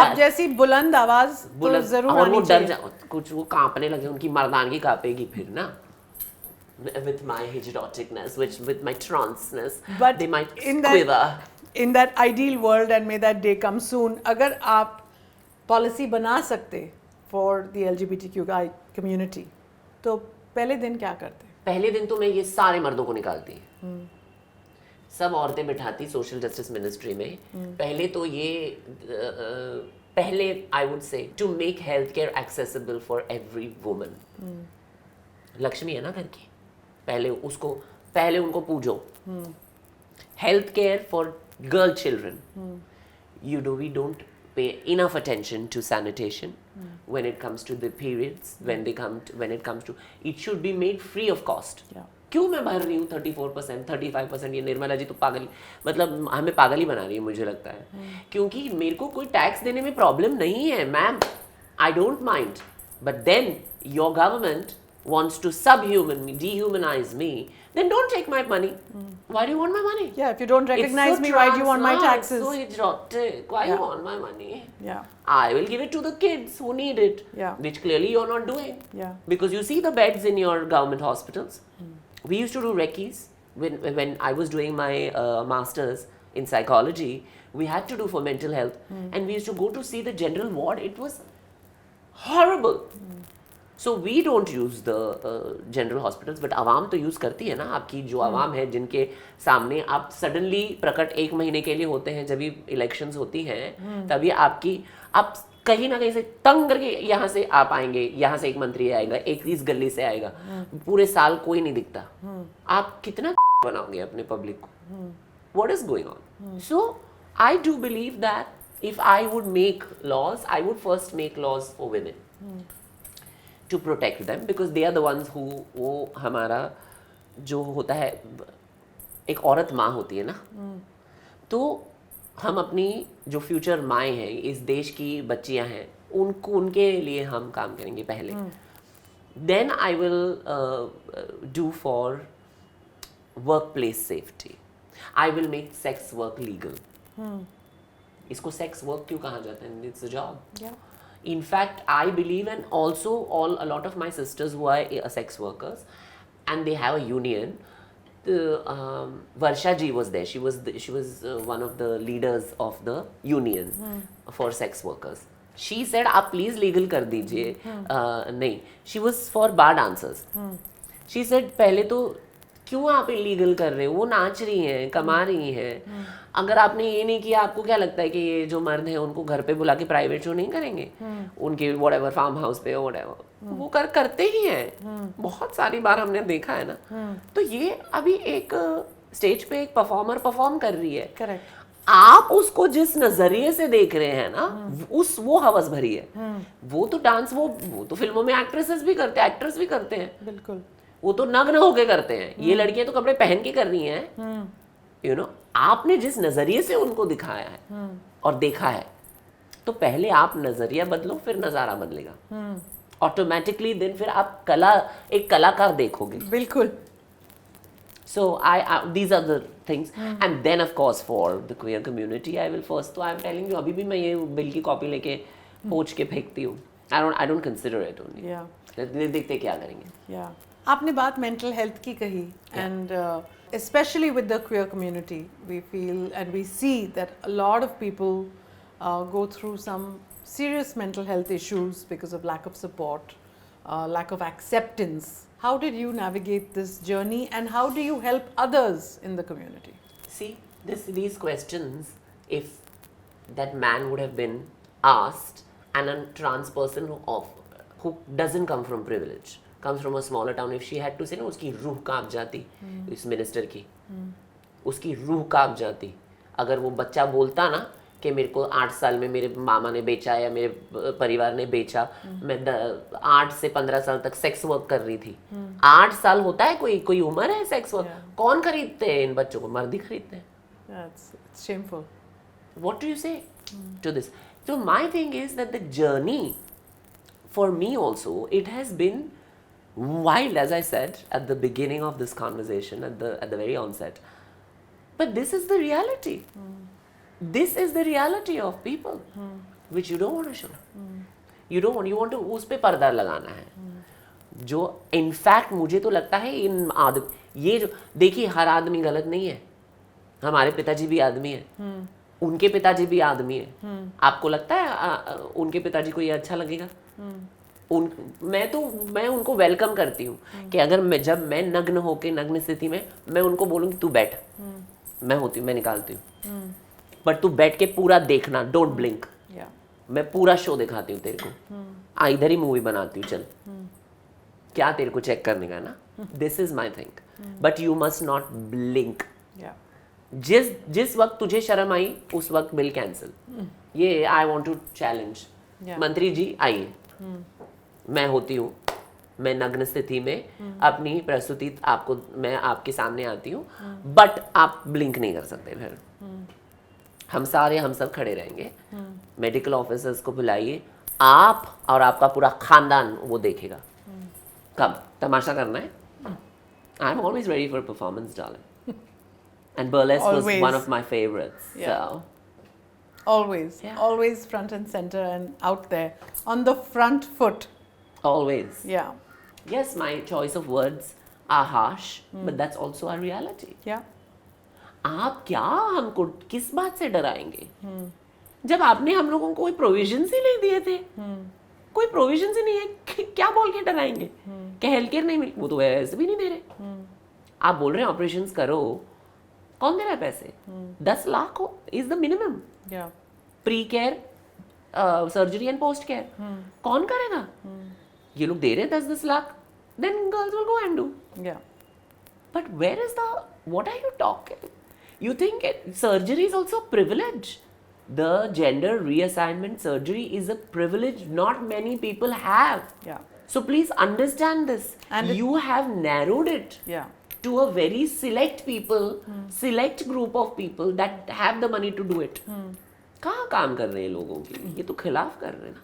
आप जैसी बुलंद आवाज तो जरूर और वो आनी डर चाहिए. कुछ वो कांपने लगे, उनकी मर्दानगी कांपेगी फिर ना. With my heteroticness, with my transness, But they might in quiver. In that ideal world, and may that day come soon, अगर आप पॉलिसी बना सकते for the LGBTQI community, तो पहले दिन क्या करते? पहले दिन तो मैं ये सारे मर्दों को निकालती, सब औरतें बिठाती सोशल जस्टिस मिनिस्ट्री में. पहले तो ये पहले I would say to make health care accessible for every woman. Lakshmi है ना घर की, पहले उनको पूजो. Health care for girl children. We don't pay enough attention to sanitation when it comes to the periods, when it comes to, it should be made free of cost. क्यों मैं भर रही हूँ 34%, 35%? ये निर्मला जी तो पागल, मतलब हमें पागल ही बना रही है मुझे लगता है. क्योंकि मेरे को कोई टैक्स देने में प्रॉब्लम नहीं है ma'am, I don't mind. But then your government wants to subhuman me, dehumanize me, then don't take my money. Why do you want my money? Yeah, if you don't recognize me, why do you want my taxes? It's so idiotic. Why you want my money? Yeah. I will give it to the kids who need it. Yeah. Which clearly you're not doing. Yeah. Because you see the beds in your government hospitals. We used to do recce's when I was doing my masters in psychology. We had to do for mental health, and we used to go to see the general ward. It was horrible. So we don't use the general hospitals, but आवाम तो use करती है ना. आपकी जो आवाम है, जिनके सामने आप सडनली प्रकट 1 महीने के लिए होते हैं, जब भी इलेक्शंस होती हैं, तभी आप कहीं ना कहीं से तंग करके यहाँ से आप आएंगे, यहाँ से एक मंत्री आएगा, एक इस गली से आएगा, पूरे साल कोई नहीं दिखता. आप कितना बनाओगे अपने पब्लिक को? What is going on? So I do believe that if I would make laws, I would first make laws for women. To protect them, because they are the ones who, वो हमारा जो होता है, एक औरत माँ होती है ना, तो हम अपनी जो फ्यूचर माएँ हैं, इस देश की बच्चियां हैं, उनके लिए हम काम करेंगे पहले. Then I will do for workplace safety. I will make sex work legal. इसको sex work क्यों कहा जाता है? It's a job. Yeah. In fact, I believe, and also a lot of my sisters who are sex workers, and they have a union. Varsha ji was there. She was one of the leaders of the union for sex workers. She said, "आप please legal कर दीजिए." नहीं. She was for bar dancers. She said, पहले तो क्यों आप illegal कर रहे हो? वो नाच रही हैं, कमा रही हैं. अगर आपने ये नहीं किया, आपको क्या लगता है कि ये जो मर्द हैं उनको घर पे बुला के प्राइवेट शो नहीं करेंगे? उनके व्हाटएवर फार्म हाउस पे व्हाटएवर वो करते ही हैं. बहुत सारी बार हमने देखा है ना. तो ये अभी एक स्टेज पे एक परफॉर्मर परफॉर्म कर रही है. करेक्ट. आप उसको जिस नजरिए से देख रहे हैं ना, वो हवस भरी है. वो तो डांस वो तो फिल्मों में एक्ट्रेसेस भी करते हैं, एक्टर्स भी करते हैं. बिल्कुल. वो तो नग्न होके करते हैं. ये लड़कियां तो कपड़े पहन के कर रही हैं. यू नो, आपने जिस नजरिए से उनको दिखाया है और देखा है, तो पहले आप नजरिया बदलो, फिर नजारा बदलेगा. ऑटोमेटिकली देन फिर आप एक कलाकार देखोगे. बिल्कुल. So these are the things, and then of course for the queer community I will first, तो I'm telling you, अभी भी मैं ये बिल की कॉपी लेके पोंछ के फेंकती हूँ. I don't consider it only. Yeah. देखते क्या करेंगे. Yeah. आपने बात मेंटल हेल्थ की कही, and especially with the queer community, we feel and we see that a lot of people go through some serious mental health issues because of lack of support, lack of acceptance. How did you navigate this journey, and how do you help others in the community? See, these questions, if that man would have been asked, and a trans person who doesn't come from privilege, comes from a smaller town, if she had to say, no, उसकी रूह कांप जाती. इस minister की उसकी रूह कांप जाती. अगर वो बच्चा बोलता ना कि मेरे को 8 साल में मेरे मामा ने बेचा या मेरे परिवार ने बेचा, मैं 8 से 15 साल तक सेक्स वर्क कर रही थी. 8 साल होता है कोई उम्र है सेक्स वर्क? कौन खरीदते हैं इन बच्चों को? मर्द ही खरीदते हैं. It's shameful. What do you say to this? So my thing is that the journey for me also, it has been wild, as I said at the beginning of this conversation, at the very onset. But this is the reality. This is the reality of people, which you don't want to show. You want to उस पे पर्दा लगाना है. जो in fact मुझे तो लगता है ये जो देखिए, हर आदमी गलत नहीं है. हमारे पिताजी भी आदमी है, उनके पिताजी भी आदमी है. आपको लगता है उनके पिताजी को ये अच्छा लगेगा? मैं उनको वेलकम करती हूँ कि अगर जब मैं नग्न होके नग्न स्थिति में मैं उनको बोलूँगी तू बैठ, मैं निकालती हूँ, बट तू बैठ के पूरा देखना, डोंट ब्लिंक. मैं पूरा शो दिखाती हूँ तेरे को. इधर ही मूवी बनाती हूँ, चल क्या तेरे को चेक करने का ना. This is my thing, but you must not blink. जिस वक्त तुझे शर्म आई उस वक्त बिल कैंसिल. ये आई वॉन्ट टू चैलेंज. मंत्री जी आइए, मैं होती हूँ, मैं नग्न स्थिति में अपनी प्रस्तुति मैं आपके सामने आती हूँ, बट आप ब्लिंक नहीं कर सकते. फिर हम सब खड़े रहेंगे. मेडिकल ऑफिसर्स को बुलाइए, आप और आपका पूरा खानदान वो देखेगा. कब तमाशा करना है? I am always ready for performance, darling. And burlesque was one of my favourites. Always front and center and out there on the front foot. Always. Yeah. Yes, my choice of words are harsh, but that's also our reality. Yeah. आप क्या हमको किस बात से डराएंगे? जब आपने हम लोगों को कोई प्रोविजंस ही नहीं दिए थे, कोई प्रोविजंस ही नहीं है, क्या बोल के डराएंगे? क्या हेल्थ केयर नहीं मिली? वो तो वैसे भी नहीं दे रहे. आप बोल रहे हैं ऑपरेशंस करो, कौन दे रहा है पैसे? 10 लाख हो is the minimum. Pre care, surgery and post care कौन करेगा? ये लोग दे रहे हैं 10-10 lakh. Then girls will go and do. But where is the, what are you talking? You think surgery is also a privilege? The gender reassignment surgery is a privilege not many people have. So please understand this. And you have narrowed it. to a very select people, select group of people that have the money to do it. कहाँ काम कर रहे हैं लोगों के लिए? ये तो खिलाफ कर रहे हैं ना.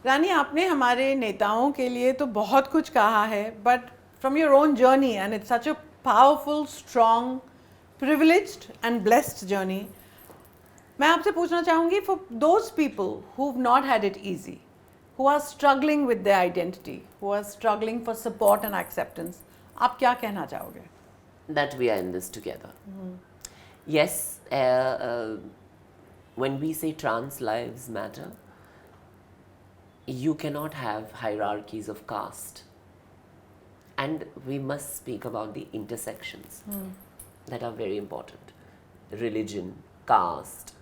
रानी, आपने हमारे नेताओं के लिए तो बहुत कुछ कहा है, but from your own journey, and it's such a powerful, strong, privileged and blessed journey, मैं आपसे पूछना चाहूँगी, for those people who have not had it easy, who are struggling with their identity, who are struggling for support and acceptance, आप क्या कहना चाहोगे? That we are in this together. Yes, when we say trans lives matter, you cannot have hierarchies of caste. And we must speak about the intersections that are very important. Religion, caste,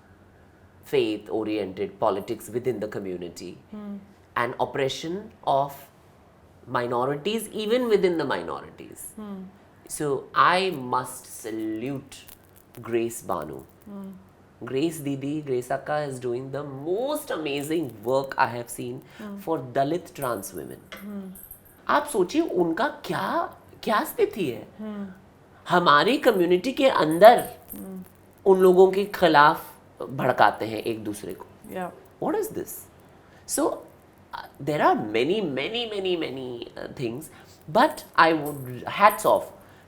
faith-oriented politics within the community, and oppression of minorities even within the minorities. So I must salute Grace Banu. Grace Didi, Grace Akka is doing the most amazing work I have seen for Dalit trans women. आप सोचिए उनका क्या स्थिति है. हमारी community के अंदर उन लोगों के खिलाफ भड़काते हैं एक दूसरे को. What is this? So there are many things, but I would hats off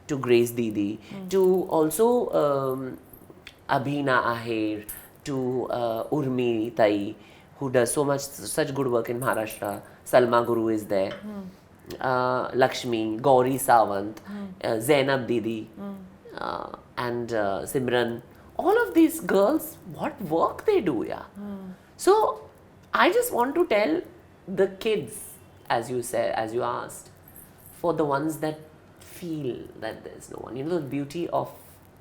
to Grace Didi, to also Abhina Ahir, to Urmi Tai, who does such good work in Maharashtra. Salma Guru is there, Lakshmi, Gauri Sawant, Zainab Didi, and Simran. All of these girls, what work they do, yeah. So I just want to tell the kids, as you said, as you asked, for the ones that feel that there's no one. You know, the beauty of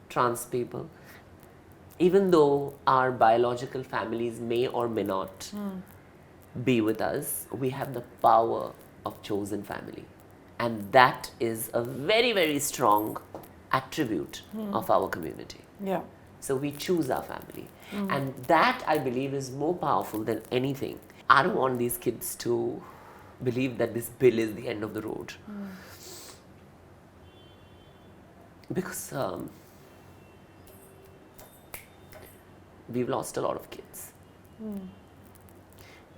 trans people, even though our biological families may or may not be with us, we have the power of chosen family. And that is a very strong attribute of our community. Yeah. So we choose our family. And that, I believe, is more powerful than anything. I don't want these kids to believe that this bill is the end of the road. Because we've lost a lot of kids.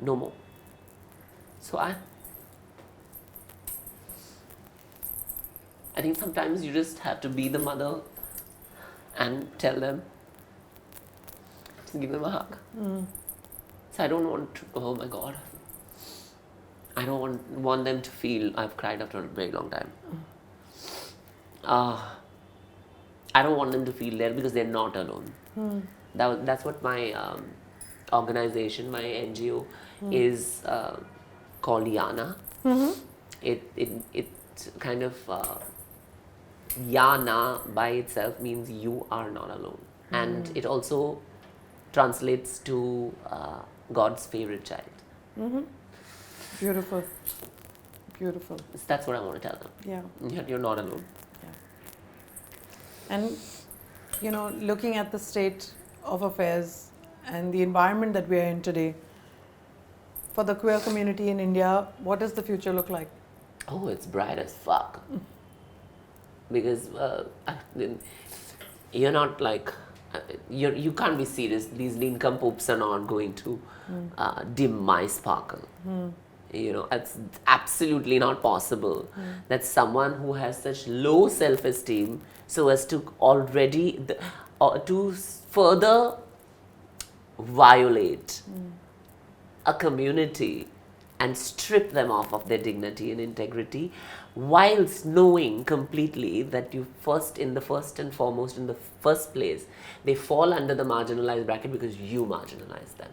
No more. So I think sometimes you just have to be the mother and tell them, just give them a hug. So I don't want to, oh my God, I don't want them to feel I've cried after a very long time. I don't want them to feel there because they're not alone. That's what my organization, my NGO is called Yana. It kind of, Yana by itself means you are not alone. And it also translates to God's favorite child. Beautiful. Beautiful. So that's what I want to tell them. Yeah. You're not alone. Yeah. And, you know, looking at the state of affairs and the environment that we are in today, for the queer community in India, what does the future look like? Oh, it's bright as fuck. Because you're not like, you can't be serious. These nincompoops are not going to dim my sparkle. You know, it's absolutely not possible that someone who has such low self-esteem so as to already to further violate a community and strip them of their dignity and integrity, whilst knowing completely that in the first place, they fall under the marginalized bracket because you marginalize them.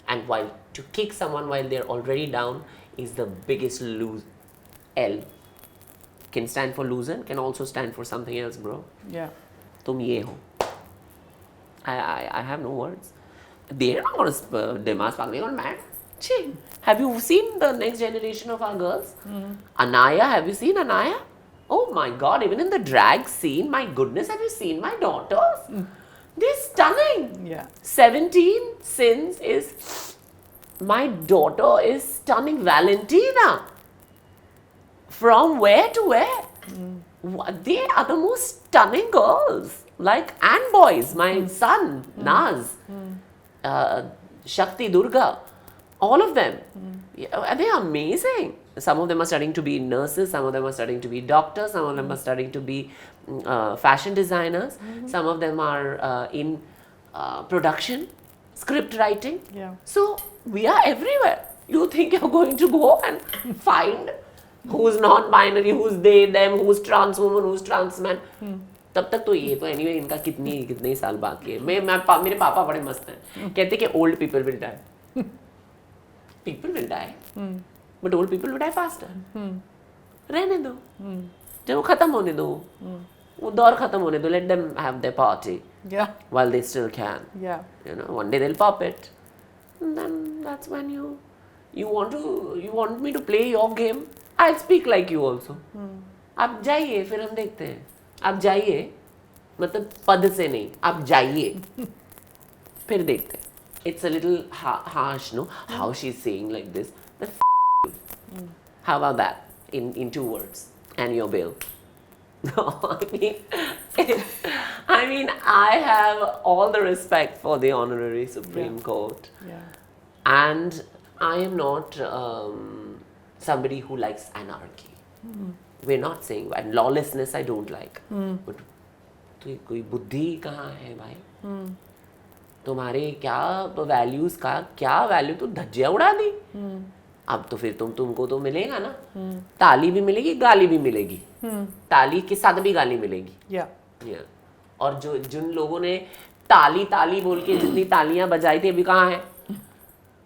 And while to kick someone while they're already down is the biggest lose. L can stand for loser, can also stand for something else, bro. Yeah. Tum ye ho. I have no words. They're not going to dim our sparkle. They're going to mad. Chill. Have you seen the next generation of our girls? Anaya, have you seen Anaya? Oh my God, even in the drag scene, my goodness, have you seen my daughters? They're stunning. Yeah. 17 Sins is, my daughter is stunning. Valentina. From where to where? They are the most stunning girls, like, and boys. My son, Naz, Shakti, Durga, all of them. Yeah, they are amazing. Some of them are studying to be nurses, some of them are studying to be doctors, some of them are studying to be fashion designers, some of them are in production, script writing. Yeah. So we are everywhere. You think you're going to go and find who's non-binary, who's they, them, who's trans woman, who's trans man. तब तक तो ये तो anyway इनका कितने ही साल बाकी है. मेरे पापा बड़े मस्त हैं. कहते कि old people will die. People will die, but old people will die faster. रहने दो. जब वो खत्म होने दो, वो दौर खत्म होने दो. Let them have their party. Yeah. While they still can. Yeah. You know, one day they'll pop it. And then that's when you want me to play your game. I'll speak like you also. आप जाइए, फिर हम देखते हैं. आप जाइए, मतलब पद से नहीं, आप जाइए, फिर देखते हैं. It's a little harsh, no? How she's saying like this. The How about that in 2 words and your bill? No, I mean, I have all the respect for the Honorary Supreme Court. Yeah. And I am not somebody who likes anarchy. We're not saying, and lawlessness I don't like. But तो कोई बुद्धि कहाँ है भाई? तुम्हारे क्या values का क्या वैल्यू तो धज्जियाँ उड़ा दी. अब तो फिर तुमको तो मिलेगा ना. ताली भी मिलेगी, गाली भी मिलेगी. ताली के साथ भी गाली मिलेगी. Yeah. और जिन लोगों ने ताली बोल के जितनी तालियां बजाई थी, अभी कहाँ है?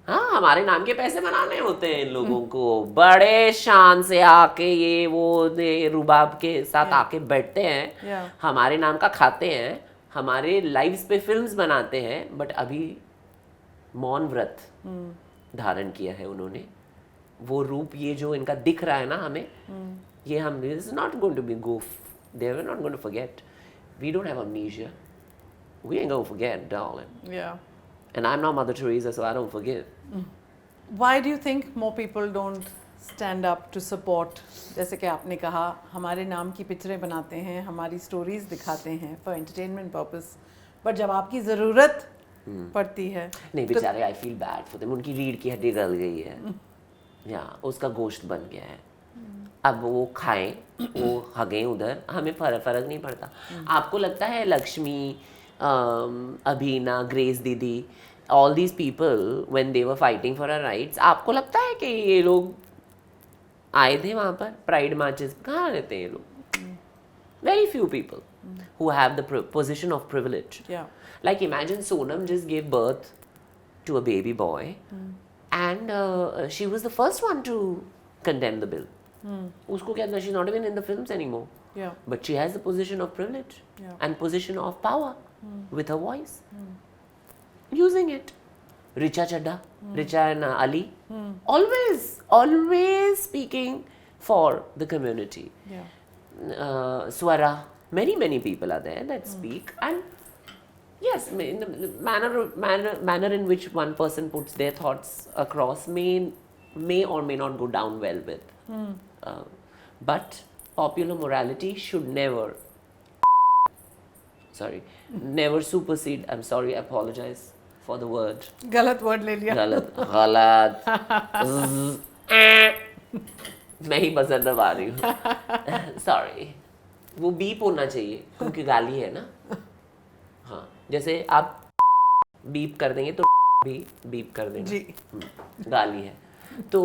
हाँ, हमारे नाम के पैसे बनाने होते हैं इन लोगों को. बड़े शान से आके ये रुबाब के साथ आके बैठते हैं, हमारे नाम का खाते हैं, हमारे लाइव्स पे फिल्म्स बनाते हैं. बट अभी मौन व्रत धारण किया है उन्होंने. वो रूप ये जो इनका दिख रहा है ना हमें, ये हम is not going to be they are not going to forget. We don't have amnesia. We ain't going to forget, darling. Yeah. And I'm not Mother Teresa, so I don't forgive. Why do you think more people don't stand up to support? जैसे कि आपने कहा, हमारे नाम की पिक्चरें बनाते हैं, हमारी स्टोरीज दिखाते हैं for entertainment purpose. But जब आपकी ज़रूरत पड़ती है, नहीं बेचारे, I feel bad for them. उनकी रीढ़ की हड्डी गल गई है, या उसका गोश्त बन गया है. अब वो खाएं, वो हगें उधर, हमें फर्क नहीं पड़ता. आपको लगता है लक्ष्मी, अभीना, ग्रेस दीदी, all these people when they were fighting for our rights, आपको लगता है कि ये लोग आए थे वहाँ पर प्राइड मार्चेस? कहाँ रहते हैं ये लोग? Very few people who have the position of privilege. Yeah. Like imagine Sonam just gave birth to a baby boy, and she was the first one to condemn the bill. उसको क्या था? She's not even in the films anymore. Yeah. But she has the position of privilege and position of power with her voice. Using it. Richa Chadda, Richa and Ali, always speaking for the community. Yeah. Swara, many people are there that speak, and yes, in the manner in which one person puts their thoughts across may or may not go down well with. But popular morality should never supersede. I'm sorry, I apologize for the word. गलत word ले लिया. गलत. मैं ही buzzer दबा रही हूँ. Sorry. वो beep होना चाहिए क्योंकि गाली है ना. हाँ, जैसे आप बीप कर देंगे तो भी बीप कर देंगे. जी. गाली है. तो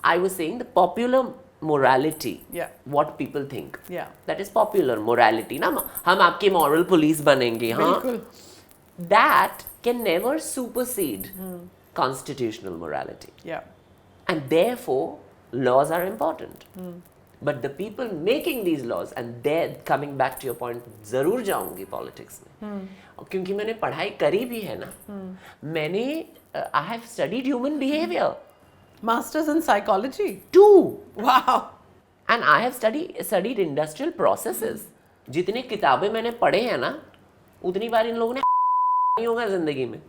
I was saying the popular morality, what people think, that is popular morality. ना हम आपके moral police बनेंगे, हाँ. बिल्कुल. That can never supersede constitutional morality. Yeah. And therefore, laws are important. But the people making these laws, and they're coming back to your point, जरूर जाऊंगी politics में. क्योंकि मैंने पढ़ाई करी भी है ना. मैंने I have studied human behavior. Masters in psychology. 2. Wow. And I have studied industrial processes. जितने किताबें मैंने पढ़े हैं ना, उतनी बार इन लोगों ने नहीं होगा जिंदगी में.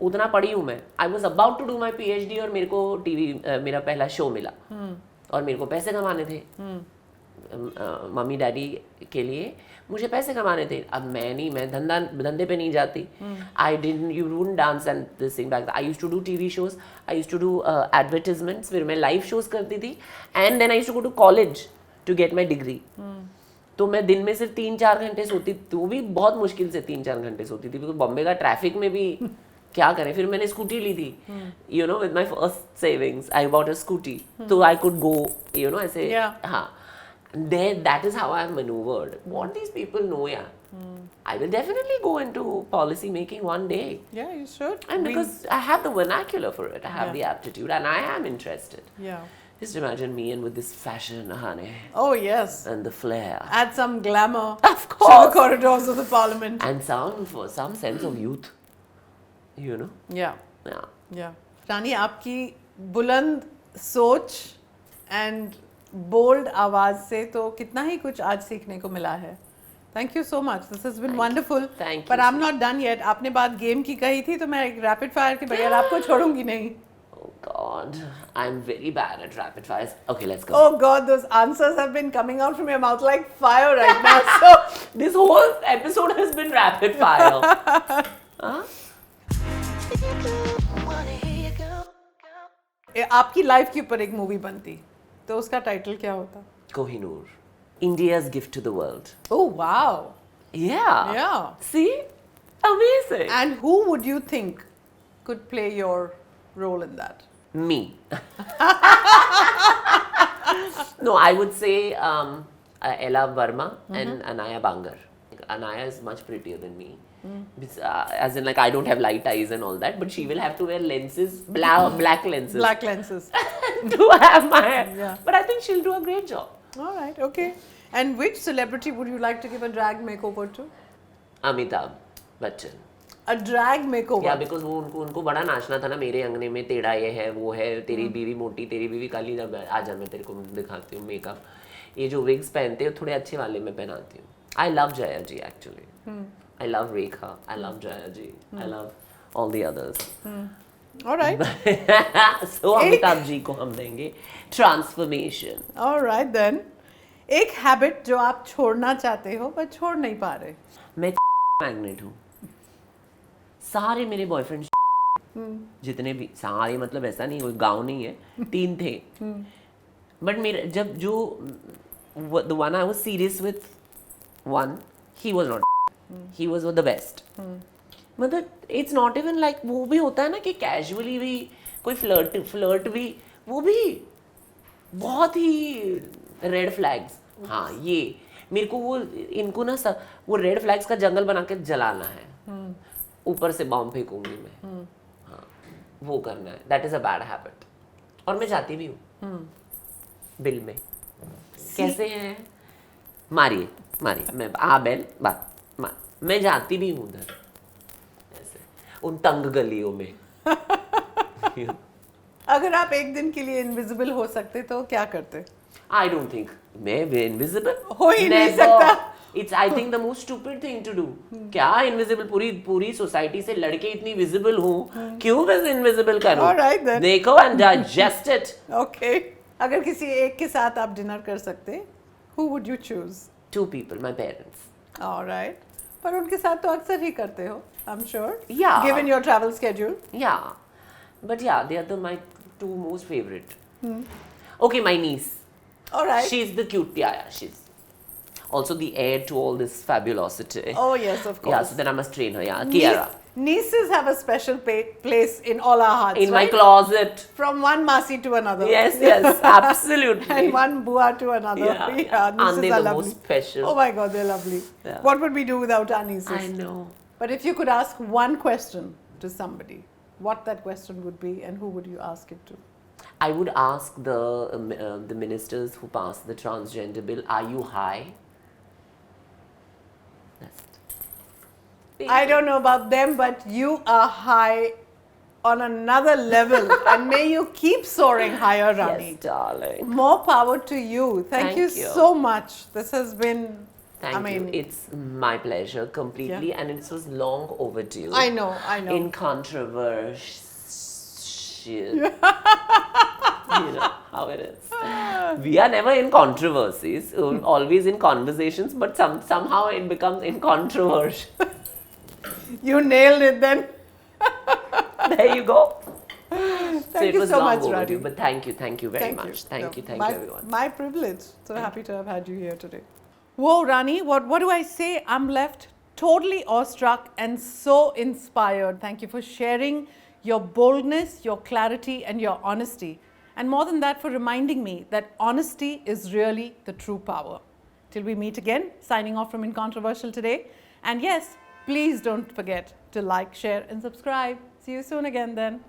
उतना पढ़ी हूँ मैं. I was about to do my PhD और मेरे को मेरा पहला शो मिला. और मेरे को पैसे कमाने थे. मम्मी डैडी के लिए मुझे पैसे कमाने थे. अब मैं धंधे पे नहीं जाती. You wouldn't dance and this thing back. I used to do TV shows. I used to do advertisements. फिर मैं live shows करती थी. And then I used to go to college to get my degree. तो मैं दिन में सिर्फ 3-4 घंटे सोती, तो भी बहुत मुश्किल से 3-4 घंटे सोती थी, क्योंकि बॉम्बे का ट्रैफिक में भी क्या करें. फिर मैंने स्कूटी ली थी, you know, with my first savings I bought a scooty, तो I could go, you know, ऐसे. हाँ, that is how I have maneuvered. What these people know, I will definitely go into policy making one day. Yeah, you should. And because I have the vernacular for it, I have the aptitude, and I am interested. Yeah. Just imagine me and with this fashion, honey. Oh yes. And the flair. Add some glamour. Of course. To the corridors of the parliament. And some sense of youth. You know. Yeah. Yeah. Yeah. रानी, आपकी बुलंद सोच and bold आवाज से तो कितना ही कुछ आज सीखने को मिला है. Thank you so much. This has been wonderful. Thank you. But I'm not done yet. आपने बात गेम की कही थी, तो मैं एक रैपिड फायर के बगैर आपको छोड़ूंगी नहीं. Oh God, I'm very bad at rapid fires. Okay, let's go. Oh God, those answers have been coming out from your mouth like fire right now. So this whole episode has been rapid fire. Huh? आपकी life के ऊपर एक movie बनती, तो उसका title क्या होता? Kohinoor, India's gift to the world. Oh wow. Yeah. Yeah. See, amazing. And who would you think could play your role in that? Me. No, I would say Ella Verma and Anaya Bangar. Anaya is much prettier than me. As in, like, I don't have light eyes and all that, but she will have to wear lenses, black lenses. Black lenses. To have my hair. Yeah. But I think she'll do a great job. All right, okay. And which celebrity would you like to give a drag makeover to? Amitabh Bachchan. A drag makeover? Yeah, because वो उनको बड़ा नाचना था ना मेरे अंगने में, तेरा ये है, वो है, तेरी बीवी मोटी, तेरी बीवी काली. जब आजा मैं तेरे को दिखाती हूँ मेकअप. ये जो विग्स पहनते हैं थोड़े अच्छे वाले मैं पहनाती हूँ. I love Jaya ji actually. I love Rekha. I love Jaya ji. I love all the others. All right. So Amitabh ji को हम देंगे transformation. All right then. एक हैबिट जो आप छोड़ना चाहते हो पर छोड़ नहीं पा रहे. मैं मैग्नेट हूँ. सारे मेरे बॉयफ्रेंड जितने भी, सारे मतलब ऐसा नहीं, कोई गाँव नहीं है, 3 थे. बट मेरे जब जो the one I was serious with, one, he was not. He was the best. मतलब it's not even like, वो भी होता है ना कि casually भी कोई flirt भी, वो भी बहुत ही red flags. हाँ, ये मेरे को वो इनको ना वो red flags का जंगल बना के जलाना है. ऊपर से बॉम्ब फेंकूंगी मैं. हाँ, वो करना है. That is a bad habit. और मैं जाती भी हूँ बिल में. कैसे हैं? मारिए मैं बेल बात मैं जाती भी हूँ उधर ऐसे उन तंग गलियों में. अगर आप एक दिन के लिए इनविजिबल हो सकते तो क्या करते? I don't think मैं इनविजिबल हो ही नहीं सकता. It's I think the most stupid thing to do. क्या इनविजिबल पूरी सोसाइटी से लड़के इतनी विजिबल हूँ, क्यों मैं इनविजिबल करूँ? All right then. देखो and digest it. Okay. अगर किसी एक के साथ आप डिनर कर सकते, who would you choose? 2 people, my parents. All right. पर उनके साथ तो अक्सर ही करते हो, I'm sure. Yeah. Given your travel schedule. Yeah, but yeah, they are my 2 most favorite. Okay, my niece. All right. She's the cute. Yeah, she's also the heir to all this fabulosity. Oh yes, of course. Yeah, so then I must train her. Yeah, Kiara. Nieces have a special place in all our hearts. In my right? closet. From one Masi to another. Yes, absolutely. And one Bua to another. Yeah, Nieces Aren't they are the lovely. most special? Oh my God, they're lovely. Yeah. What would we do without our nieces? I know. But if you could ask one question to somebody, what that question would be and who would you ask it to? I would ask the ministers who passed the transgender bill, are you high? I don't know about them, but you are high on another level. And may you keep soaring higher, Rani. Yes, darling. More power to you. Thank you so much. This has been, Thank you. It's my pleasure completely. Yeah. And it was long overdue. I know. In controversy. You know how it is. We are never in controversies, always in conversations, but somehow it becomes incontroversial. You nailed it then. There you go. So Thank it you was so long much, overdue, Radhi. but thank you very much. Thank you everyone. My privilege. So happy to have had you here today. Whoa, Rani, what do I say? I'm left totally awestruck and so inspired. Thank you for sharing your boldness, your clarity, and your honesty. And more than that, for reminding me that honesty is really the true power. Till we meet again, signing off from Incontroversial today. And yes, please don't forget to like, share, and subscribe. See you soon again then.